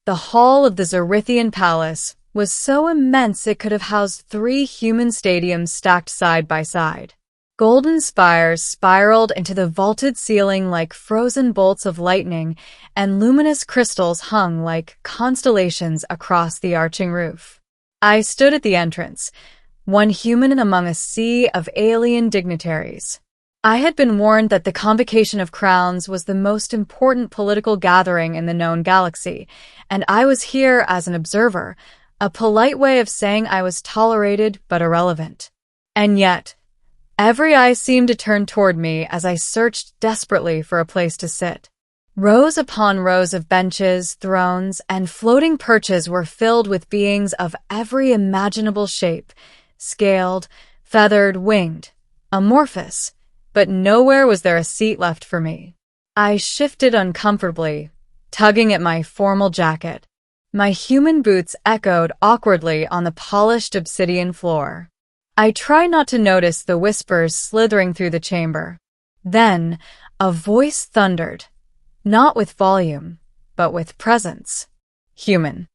The hall of the Zorithian palace was so immense it could have housed 3 human stadiums stacked side by side. Golden spires spiraled into the vaulted ceiling like frozen bolts of lightning, and luminous crystals hung like constellations across the arching roof. I stood at the entrance, one human among a sea of alien dignitaries. I had been warned that the Convocation of Crowns was the most important political gathering in the known galaxy, and I was here as an observer, a polite way of saying I was tolerated but irrelevant. And yet, every eye seemed to turn toward me as I searched desperately for a place to sit. Rows upon rows of benches, thrones, and floating perches were filled with beings of every imaginable shape, scaled, feathered, winged, amorphous, but nowhere was there a seat left for me. I shifted uncomfortably, tugging at my formal jacket. My human boots echoed awkwardly on the polished obsidian floor. I tried not to notice the whispers slithering through the chamber. Then, a voice thundered, not with volume, but with presence. Human.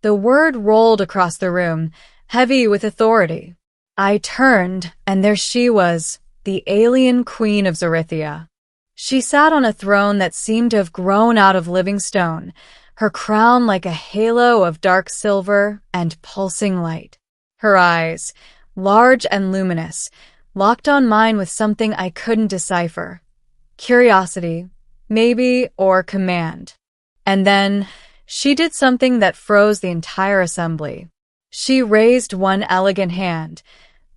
The word rolled across the room, heavy with authority. I turned, and there she was, the alienqueen of Zorithia. She sat on a throne that seemed to have grown out of living stone, her crown like a halo of dark silver and pulsing light. Her eyes, large and luminous, locked on mine with something I couldn't decipher. Curiosity, maybe, or command. And then, she did something that froze the entire assembly. She raised one elegant hand,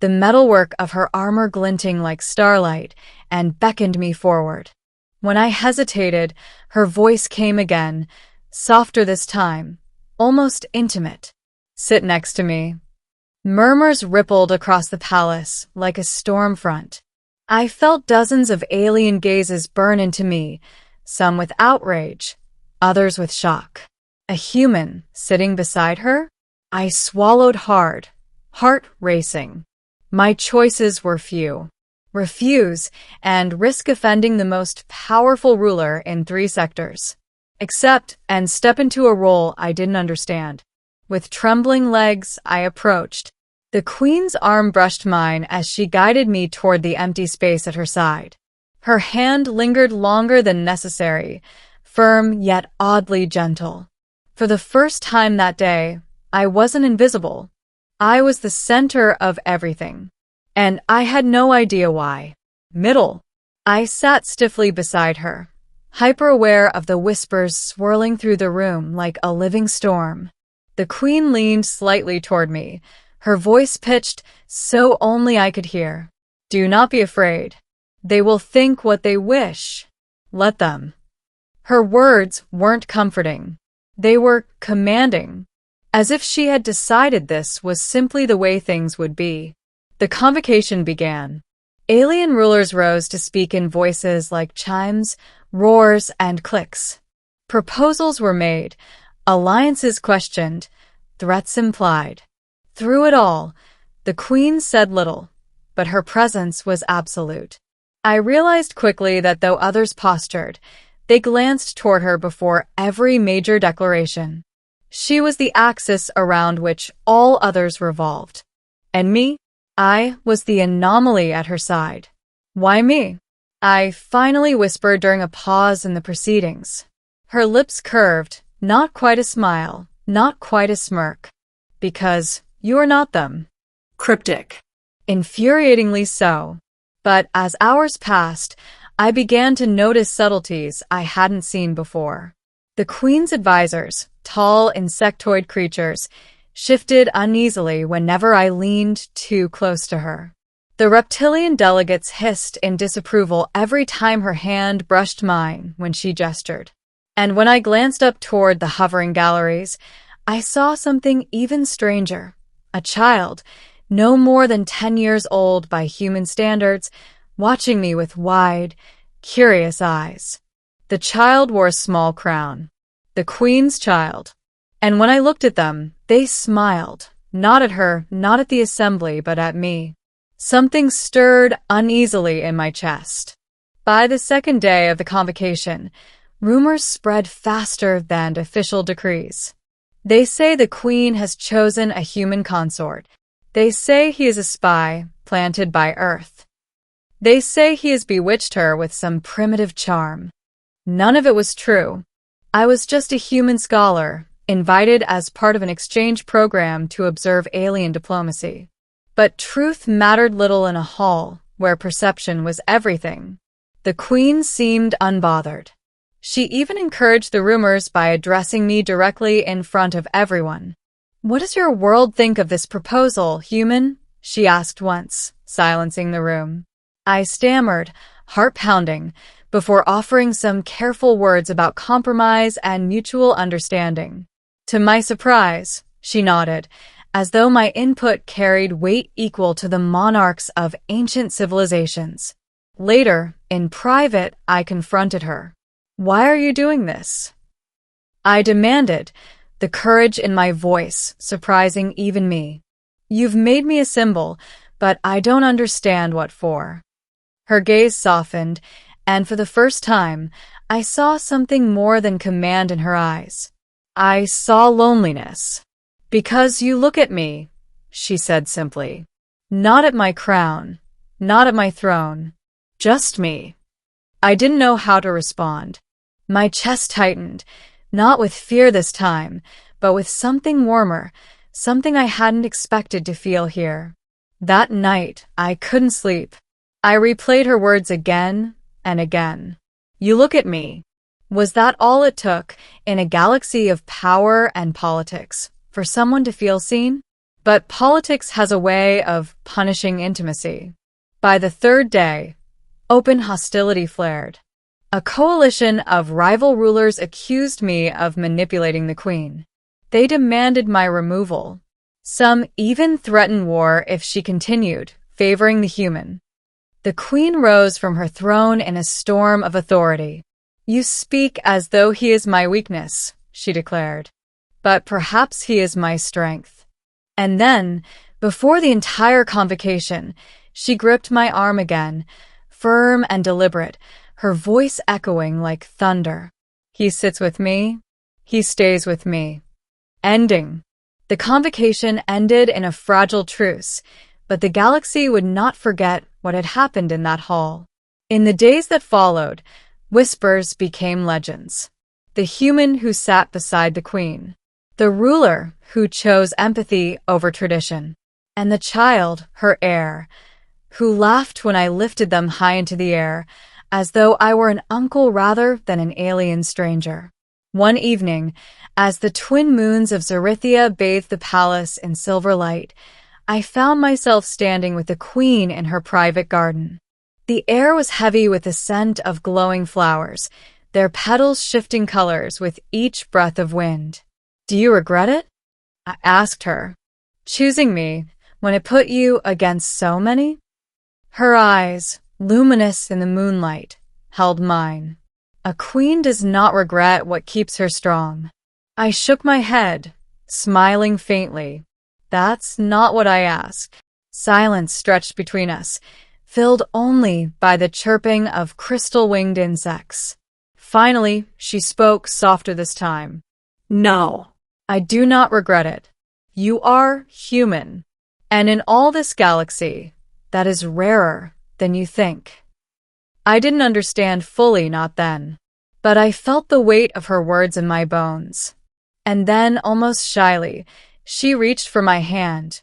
the metalwork of her armor glinting like starlight, and beckoned me forward. When I hesitated, her voice came again, softer this time, almost intimate. "Sit next to me." Murmurs rippled across the palace like a storm front. I felt dozens of alien gazes burn into me, some with outrage, others with shock. A human sitting beside her? I swallowed hard, heart racing. My choices were few. Refuse and risk offending the most powerful ruler in 3 sectors. Accept and step into a role I didn't understand. With trembling legs, I approached. The queen's arm brushed mine as she guided me toward the empty space at her side. Her hand lingered longer than necessary, firm yet oddly gentle. For the first time that day, I wasn't invisible. I was the center of everything. And I had no idea why. Middle. I sat stiffly beside her, hyper-aware of the whispers swirling through the room like a living storm. The queen leaned slightly toward me, her voice pitched so only I could hear. "Do not be afraid. They will think what they wish. Let them." Her words weren't comforting. They were commanding, as if she had decided this was simply the way things would be. The convocation began. Alien rulers rose to speak in voices like chimes, roars, and clicks. Proposals were made, alliances questioned, threats implied. Through it all, the queen said little, but her presence was absolute. I realized quickly that though others postured, they glanced toward her before every major declaration. She was the axis around which all others revolved. And me? I was the anomaly at her side. "Why me?" I finally whispered during a pause in the proceedings. Her lips curved, not quite a smile, not quite a smirk. "Because you're not them." Cryptic. Infuriatingly so. But as hours passed, I began to notice subtleties I hadn't seen before. The queen's advisors, tall insectoid creatures, shifted uneasily whenever I leaned too close to her. The reptilian delegates hissed in disapproval every time her hand brushed mine when she gestured. And when I glanced up toward the hovering galleries, I saw something even stranger. A child, no more than 10 years old by human standards, watching me with wide, curious eyes. The child wore a small crown. The queen's child. And when I looked at them, they smiled, not at her, not at the assembly, but at me. Something stirred uneasily in my chest. By the second day of the convocation, Rumors spread faster than official decrees. They say the queen has chosen a human consort. They say he is a spy planted by Earth. They say he has bewitched her with some primitive charm. None of it was true. I was just a human scholar, invited as part of an exchange program to observe alien diplomacy. But truth mattered little in a hall where perception was everything. The queen seemed unbothered. She even encouraged the rumors by addressing me directly in front of everyone. "What does your world think of this proposal, human?" she asked once, silencing the room. I stammered, heart pounding, before offering some careful words about compromise and mutual understanding. To my surprise, she nodded, as though my input carried weight equal to the monarchs of ancient civilizations. Later, in private, I confronted her. "Why are you doing this?" I demanded, the courage in my voice surprising even me. "You've made me a symbol, but I don't understand what for." Her gaze softened, and for the first time, I saw something more than command in her eyes. I saw loneliness. "Because you look at me," she said simply. "Not at my crown, not at my throne, just me." I didn't know how to respond. My chest tightened, not with fear this time, but with something warmer, something I hadn't expected to feel here. That night, I couldn't sleep. I replayed her words again and again. "You look at me." Was that all it took, in a galaxy of power and politics, for someone to feel seen? But politics has a way of punishing intimacy. By the third day, open hostility flared. A coalition of rival rulers accused me of manipulating the queen. They demanded my removal. Some even threatened war if she continued, favoring the human. The queen rose from her throne in a storm of authority. "You speak as though he is my weakness," she declared. "But perhaps he is my strength." And then, before the entire convocation, she gripped my arm again, firm and deliberate, her voice echoing like thunder. "He sits with me. He stays with me." Ending. The convocation ended in a fragile truce, but the galaxy would not forget what had happened in that hall. In the days that followed, whispers became legends. The human who sat beside the queen, the ruler who chose empathy over tradition, and the child, her heir, who laughed when I lifted them high into the air, as though I were an uncle rather than an alien stranger. One evening, as the twin moons of Zarithia bathed the palace in silver light, I found myself standing with the queen in her private garden. The air was heavy with the scent of glowing flowers, their petals shifting colors with each breath of wind. "Do you regret it?" I asked her. "Choosing me when it put you against so many?" Her eyes, luminous in the moonlight, held mine. A queen does not regret what keeps her strong. I shook my head, smiling faintly. "That's not what I asked." Silence stretched between us, filled only by the chirping of crystal-winged insects. Finally, she spoke softer this time. "No, I do not regret it. You are human. And in all this galaxy, that is rarer than you think." I didn't understand fully, not then. But I felt the weight of her words in my bones. And then, almost shyly, she reached for my hand.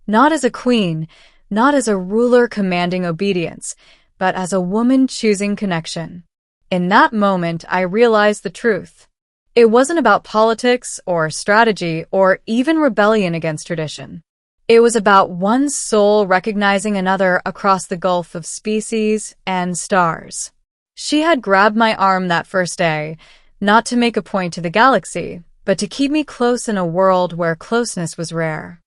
Not as a queen, not as a ruler commanding obedience, but as a woman choosing connection. In that moment, I realized the truth. It wasn't about politics or strategy or even rebellion against tradition. It was about one soul recognizing another across the gulf of species and stars. She had grabbed my arm that first day, not to make a point to the galaxy, but to keep me close in a world where closeness was rare.